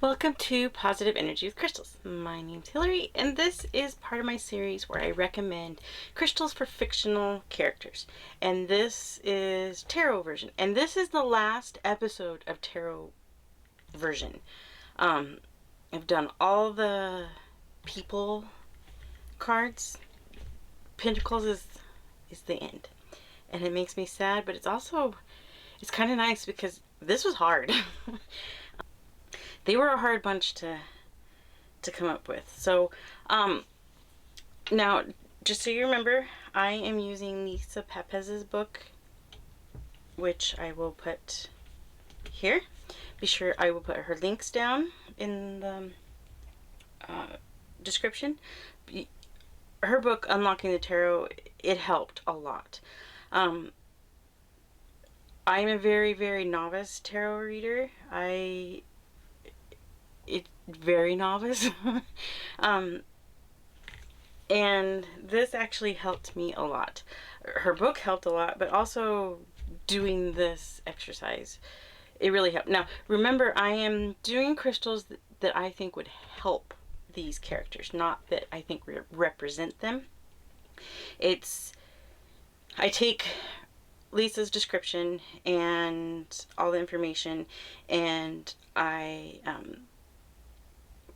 Welcome to Positive Energy with Crystals. My name's Hillary, and this is part of my series where I recommend crystals for fictional characters. And this is tarot version. And this is the last episode of tarot version. I've done all the people cards. Pentacles is the end. And it makes me sad, but it's kind of nice because this was hard. They were a hard bunch to come up with. So, now, just so you remember, I am using Lisa Papez's book, which I will put here. Be sure I will put her links down in the description. Her book, Unlocking the Tarot, it helped a lot. I'm a very, very novice tarot reader. It's very novice. And this actually helped me a lot. Her book helped a lot, but also doing this exercise, it really helped. Now, remember, I am doing crystals that I think would help these characters, not that I think represent them. I take Lisa's description and all the information, and I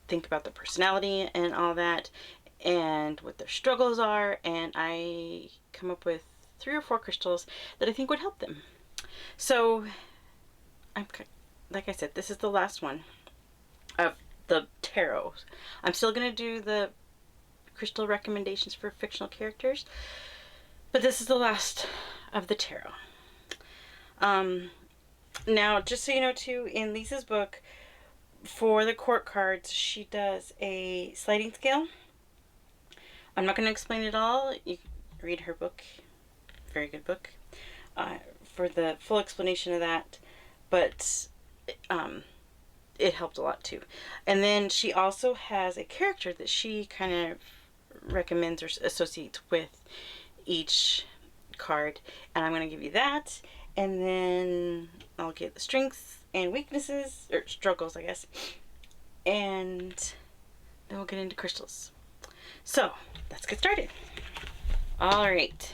think about the personality and all that and what their struggles are, and I come up with 3 or 4 crystals that I think would help them. So like I said, this is the last one of the tarot. I'm still going to do the crystal recommendations for fictional characters, but this is the last of the tarot. Now, just so you know too, in Lisa's book, for the court cards, she does a sliding scale. I'm not going to explain it all. You can read her book. Very good book. For the full explanation of that. But it helped a lot too. And then she also has a character that she kind of recommends or associates with each card. And I'm going to give you that. And then I'll get the strengths and weaknesses, or struggles, I guess, and then we'll get into crystals. So let's get started. All right,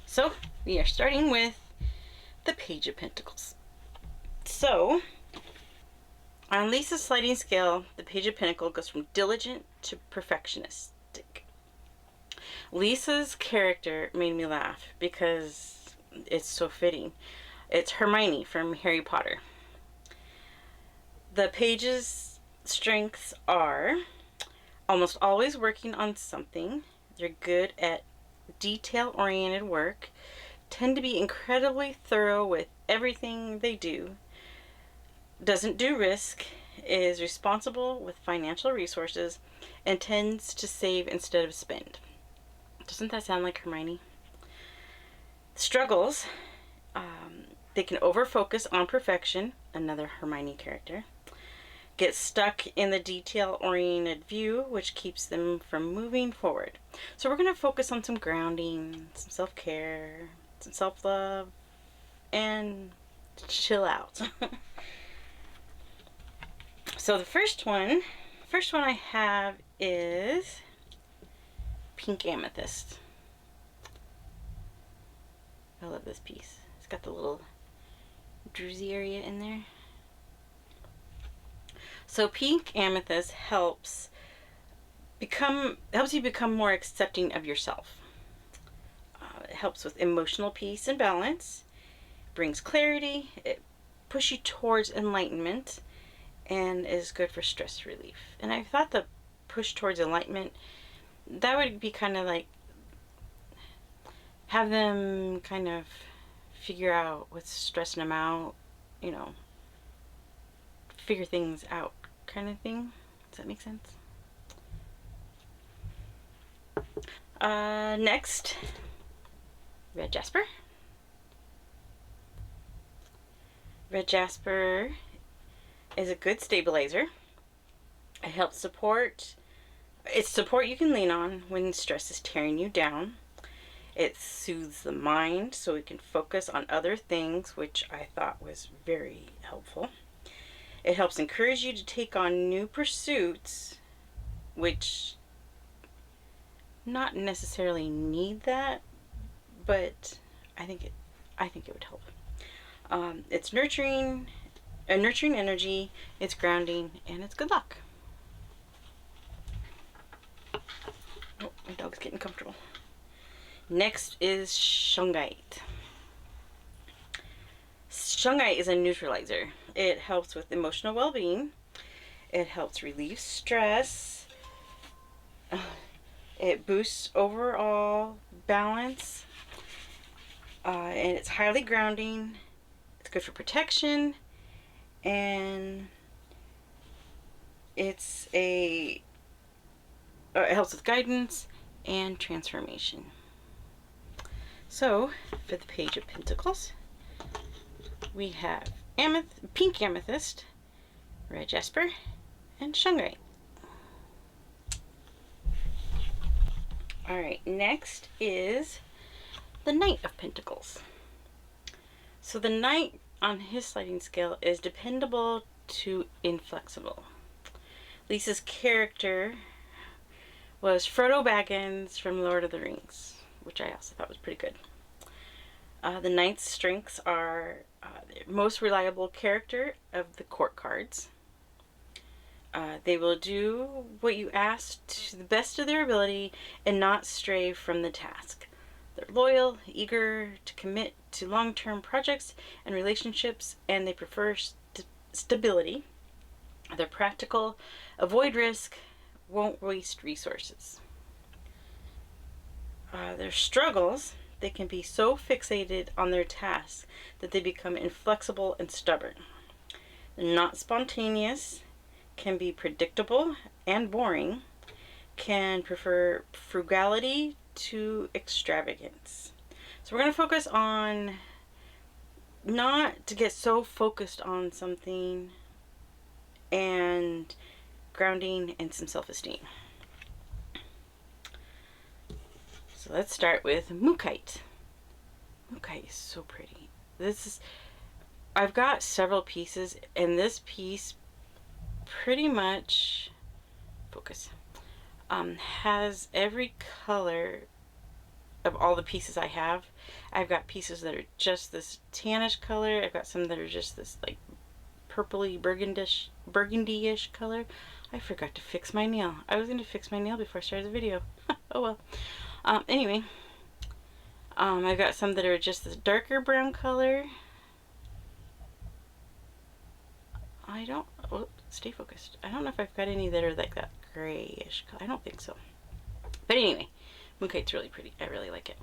so we are starting with the Page of Pentacles. So on Lisa's sliding scale, the Page of Pentacles goes from diligent to perfectionistic. Lisa's character made me laugh because it's so fitting. It's Hermione from Harry Potter. The Page's strengths are almost always working on something. They're good at detail-oriented work, tend to be incredibly thorough with everything they do, doesn't do risk, is responsible with financial resources, and tends to save instead of spend. Doesn't that sound like Hermione? Struggles, they can over-focus on perfection, another Hermione character, get stuck in the detail-oriented view, which keeps them from moving forward. So we're going to focus on some grounding, some self-care, some self-love, and chill out. So the first one I have is Pink Amethyst. I love this piece. It's got the little druzy area in there. So Pink Amethyst helps you become more accepting of yourself. It helps with emotional peace and balance, brings clarity, it pushes you towards enlightenment, and is good for stress relief. And I thought the push towards enlightenment, that would be kind of like have them kind of figure out what's stressing them out, you know, figure things out kind of thing. Does that make sense? Next, Red Jasper. Red Jasper is a good stabilizer. It helps support. It's support you can lean on when stress is tearing you down. It soothes the mind so we can focus on other things, which I thought was very helpful. It helps encourage you to take on new pursuits, which not necessarily need that, but I think it would help. It's nurturing, a nurturing energy. It's grounding, and it's good luck. Oh, my dog's getting comfortable. Next is shungite. Shungite is a neutralizer. It helps with emotional well-being. It helps relieve stress. It boosts overall balance. And it's highly grounding. It's good for protection. And it helps with guidance and transformation. So, for the Page of Pentacles, we have pink amethyst, red jasper, and shungite. Alright, next is the Knight of Pentacles. So the Knight on his sliding scale is dependable to inflexible. Lisa's character was Frodo Baggins from Lord of the Rings, which I also thought was pretty good. The Knight's strengths are the most reliable character of the court cards. They will do what you ask to the best of their ability and not stray from the task. They're loyal, eager to commit to long-term projects and relationships, and they prefer stability. They're practical, avoid risk, won't waste resources. Their struggles, they can be so fixated on their tasks that they become inflexible and stubborn. They're not spontaneous, can be predictable and boring, can prefer frugality to extravagance. So we're going to focus on not to get so focused on something, and grounding and some self-esteem. So let's start with Mookaite. Mookaite is so pretty. I've got several pieces, and this piece pretty much, focus, has every color of all the pieces I have. I've got pieces that are just this tannish color. I've got some that are just this like purpley burgundy-ish color. I forgot to fix my nail. I was going to fix my nail before I started the video. Oh well. Anyway, I've got some that are just this darker brown color. Stay focused. I don't know if I've got any that are like that grayish color. I don't think so. But anyway, Mookaite's really pretty. I really like it.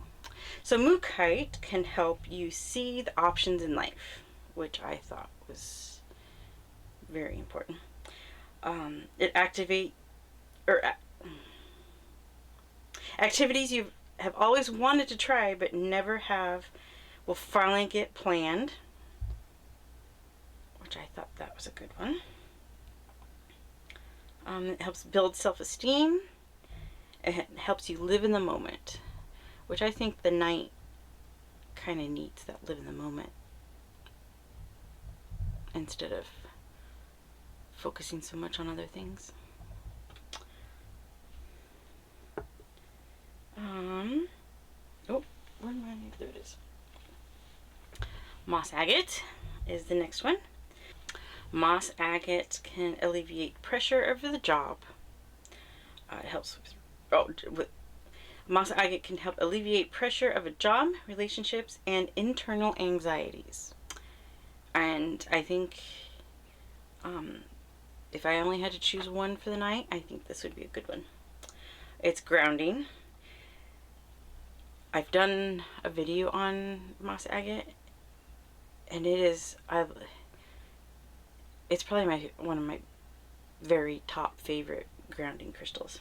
So Mookaite can help you see the options in life, which I thought was very important. Activities you have always wanted to try but never have will finally get planned, which I thought that was a good one. It helps build self-esteem. It helps you live in the moment, which I think the Knight kind of needs that live in the moment instead of focusing so much on other things. Where am I? There it is. Moss agate is the next one. Moss agate can alleviate pressure over the job. It helps with moss agate can help alleviate pressure of a job, relationships, and internal anxieties. And I think if I only had to choose one for the night, I think this would be a good one. It's grounding. I've done a video on moss agate, and it's probably one of my very top favorite grounding crystals.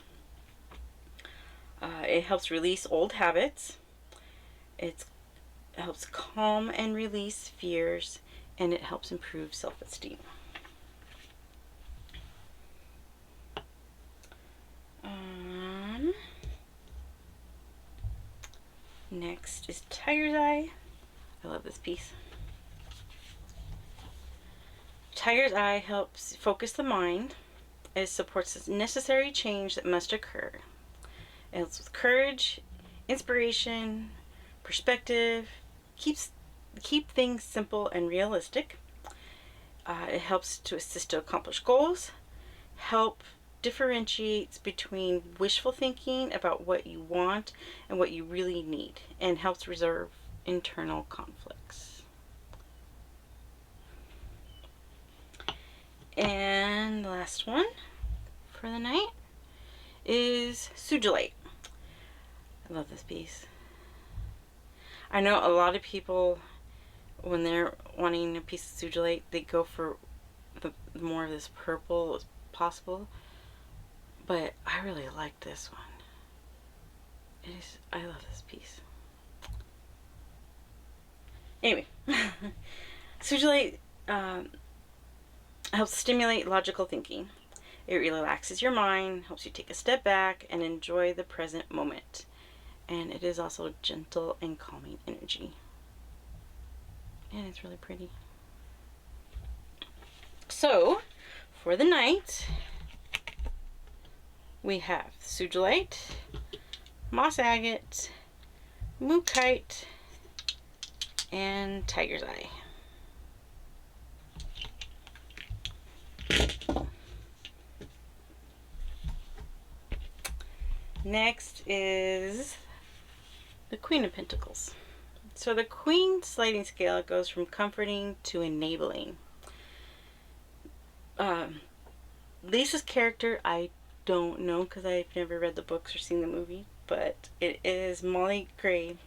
It helps release old habits. It helps calm and release fears, and it helps improve self-esteem. Next is Tiger's Eye. I love this piece. Tiger's Eye helps focus the mind. It supports the necessary change that must occur. It helps with courage, inspiration, perspective, keep things simple and realistic. It helps to assist to accomplish goals, help differentiates between wishful thinking about what you want and what you really need, and helps resolve internal conflicts. And the last one for the night is Sugilite. I love this piece. I know a lot of people, when they're wanting a piece of Sugilite, they go for the more of this purple as possible. But I really like this one. I love this piece. Anyway, Sugilite helps stimulate logical thinking. It relaxes your mind, helps you take a step back and enjoy the present moment. And it is also gentle and calming energy. And it's really pretty. So, for the night, we have Sugilite, Moss Agate, Mookite, and Tiger's Eye. Next is the Queen of Pentacles. So the Queen sliding scale goes from comforting to enabling. Lisa's character, I don't know because I've never read the books or seen the movie, but it is Molly Grew,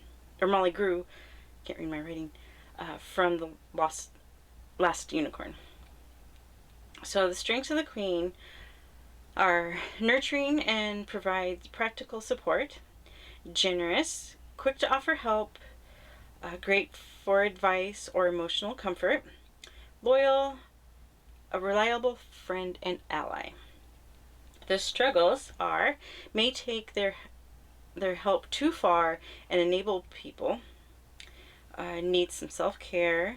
can't read my writing, from the Last Unicorn. So the strengths of the Queen are nurturing and provides practical support, generous, quick to offer help, great for advice or emotional comfort, loyal, a reliable friend and ally. The struggles may take their help too far and enable people, needs some self-care,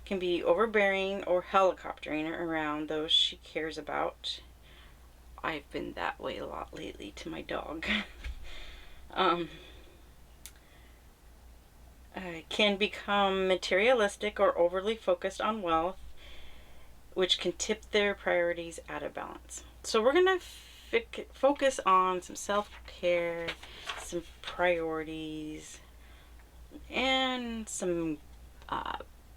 can be overbearing or helicoptering around those she cares about. I've been that way a lot lately to my dog. Can become materialistic or overly focused on wealth, which can tip their priorities out of balance. So we're going to focus on some self-care, some priorities, and some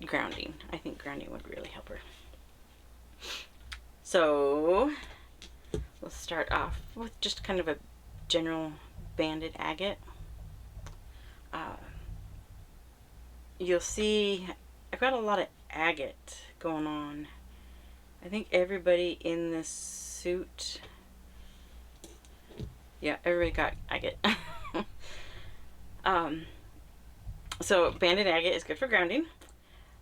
grounding. I think grounding would really help her. So we'll start off with just kind of a general banded agate. You'll see I've got a lot of agate going on. I think everybody in this suit, yeah, everybody got agate. So banded agate is good for grounding,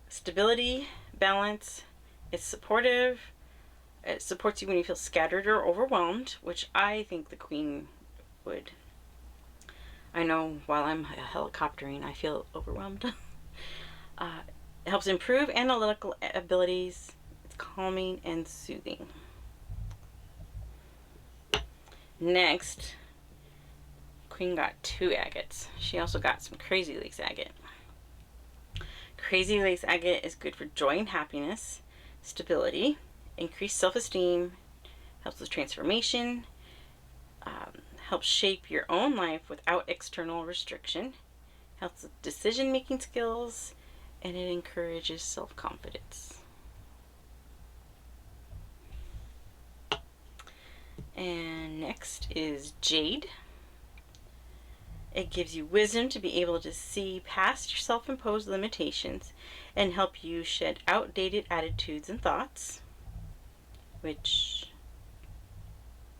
stability, balance. It's supportive. It supports you when you feel scattered or overwhelmed, which I think the Queen would. I know while I'm helicoptering, I feel overwhelmed. It helps improve analytical abilities. It's calming and soothing. Next, Queen got 2 agates. She also got some Crazy Lace agate. Crazy Lace agate is good for joy and happiness, stability, increased self-esteem, helps with transformation, helps shape your own life without external restriction, helps with decision-making skills, and it encourages self-confidence. And next is Jade. It gives you wisdom to be able to see past your self-imposed limitations and help you shed outdated attitudes and thoughts, which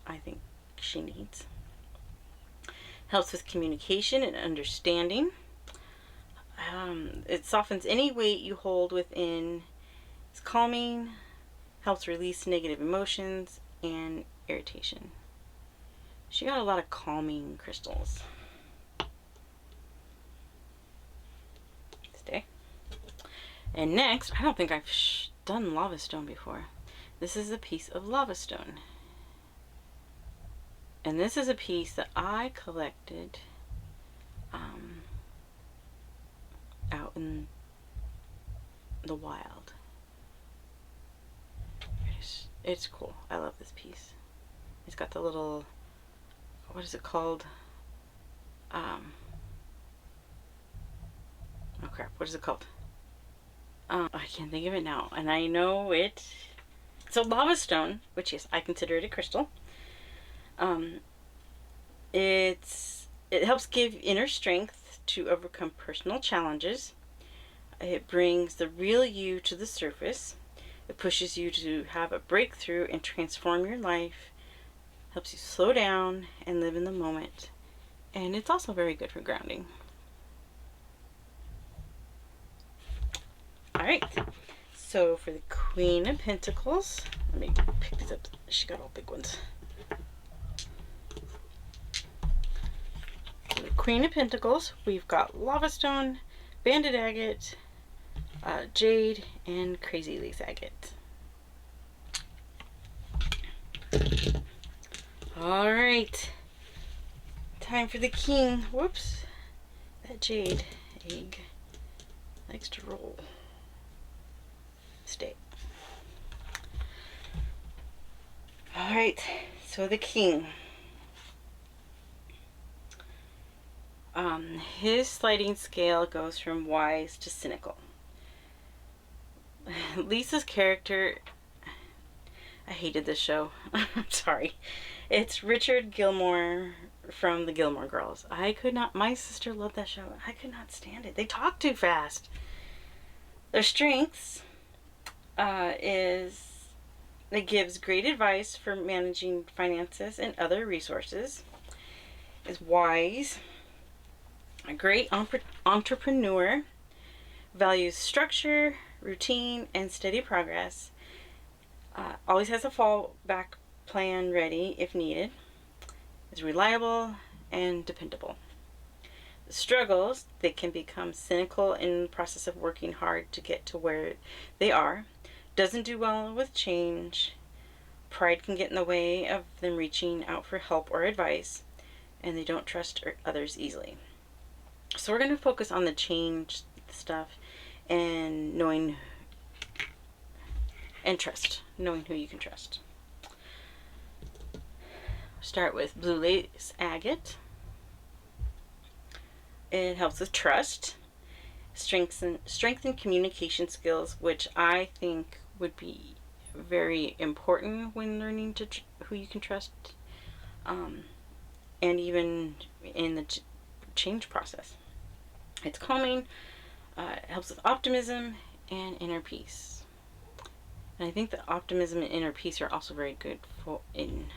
I think she needs. Helps with communication and understanding. It softens any weight you hold within. It's calming, helps release negative emotions and irritation. She got a lot of calming crystals. And next, I don't think I've done lava stone before. This is a piece of lava stone. And this is a piece that I collected out in the wild. It's cool. I love this piece. It's got the little, what is it called? Oh crap, what is it called? I can't think of it now. And I know it. So lava stone, which is, I consider it a crystal. It helps give inner strength to overcome personal challenges. It brings the real you to the surface. It pushes you to have a breakthrough and transform your life. Helps you slow down and live in the moment. And it's also very good for grounding. Alright, so for the Queen of Pentacles, let me pick these up. She got all big ones. For the Queen of Pentacles, we've got Lava Stone, Banded Agate, Jade, and Crazy Lace Agate. Alright, time for the King. Whoops, that Jade egg likes to roll. Stay. Alright, so the King. His sliding scale goes from wise to cynical. Lisa's character, I hated this show. I'm sorry. It's Richard Gilmore from the Gilmore Girls. I could not, my sister loved that show. I could not stand it. They talk too fast. Their strengths is it gives great advice for managing finances and other resources. Is wise. A great entrepreneur. Values structure, routine, and steady progress. Always has a fallback plan ready if needed. Is reliable and dependable. The struggles, they can become cynical in the process of working hard to get to where they are. Doesn't do well with change. Pride can get in the way of them reaching out for help or advice. And they don't trust others easily. So we're going to focus on the change stuff and knowing and trust. Knowing who you can trust. Start with Blue Lace Agate. It helps with trust. Strengthen communication skills, which I think would be very important when learning to who you can trust. And even in the change process. It's calming, it helps with optimism and inner peace. And I think that optimism and inner peace are also very good for in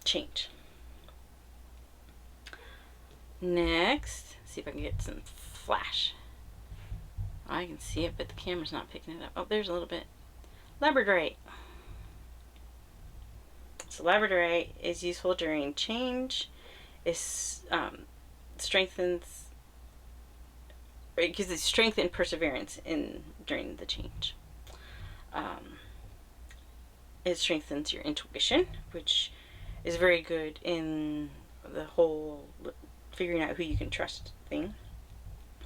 change. Next, see if I can get some flash. I can see it, but the camera's not picking it up. Oh, there's a little bit. Labradorite. So labradorite is useful during change. It strengthens, it gives it strength and perseverance during the change. It strengthens your intuition, which is very good in the whole figuring out who you can trust thing.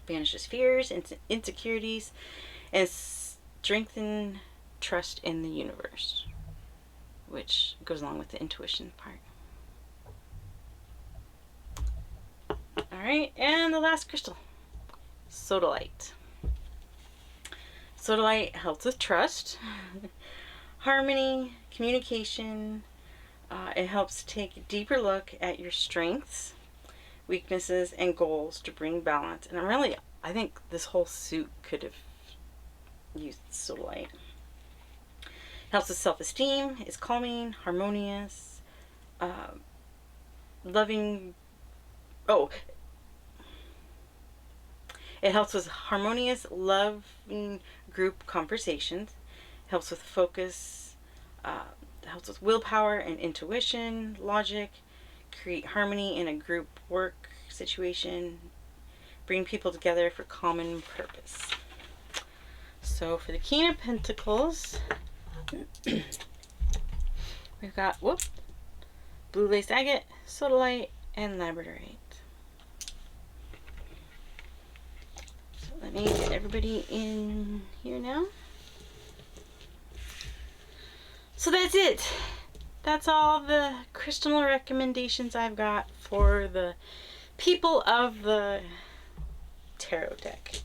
Banishes fears and insecurities, and strengthen trust in the universe, which goes along with the intuition part. Alright, and the last crystal, sodalite. Sodalite helps with trust, harmony, communication. It helps take a deeper look at your strengths, weaknesses, and goals to bring balance. And I think this whole suit could have used sodalite. Helps with self-esteem, is calming, harmonious, loving. It helps with harmonious, loving group conversations. Helps with focus. Helps with willpower and intuition, logic. Create harmony in a group work situation. bring people together for common purpose. So for the King of Pentacles, we've got, blue lace agate, sodalite, and labradorite. So let me get everybody in here now. So that's it. That's all the crystal recommendations I've got for the people of the tarot deck.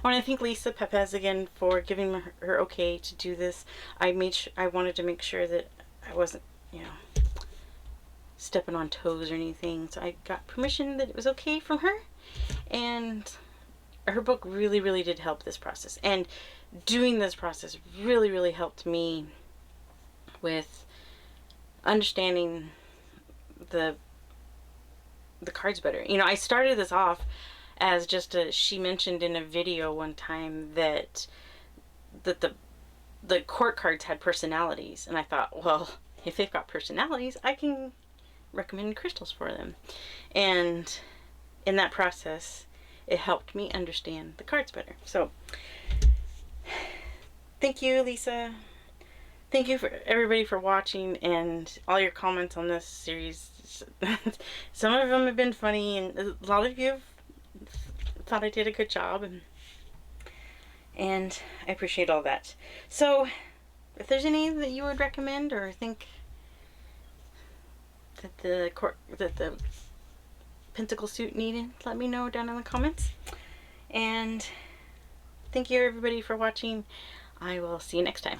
I want to thank Lisa Papez again for giving her okay to do this. I wanted to make sure that I wasn't, stepping on toes or anything. So I got permission that it was okay from her. And her book really, really did help this process. And doing this process really, really helped me with understanding the cards better. I started this off as just she mentioned in a video one time that the court cards had personalities, and I thought, well, if they've got personalities, I can recommend crystals for them. And in that process, it helped me understand the cards better. So thank you, Lisa. Thank you for everybody for watching and all your comments on this series. Some of them have been funny, and a lot of you have thought I did a good job, and I appreciate all that. So if there's any that you would recommend or think that the Pentacle suit needed, let me know down in the comments. And thank you everybody for watching. I will see you next time.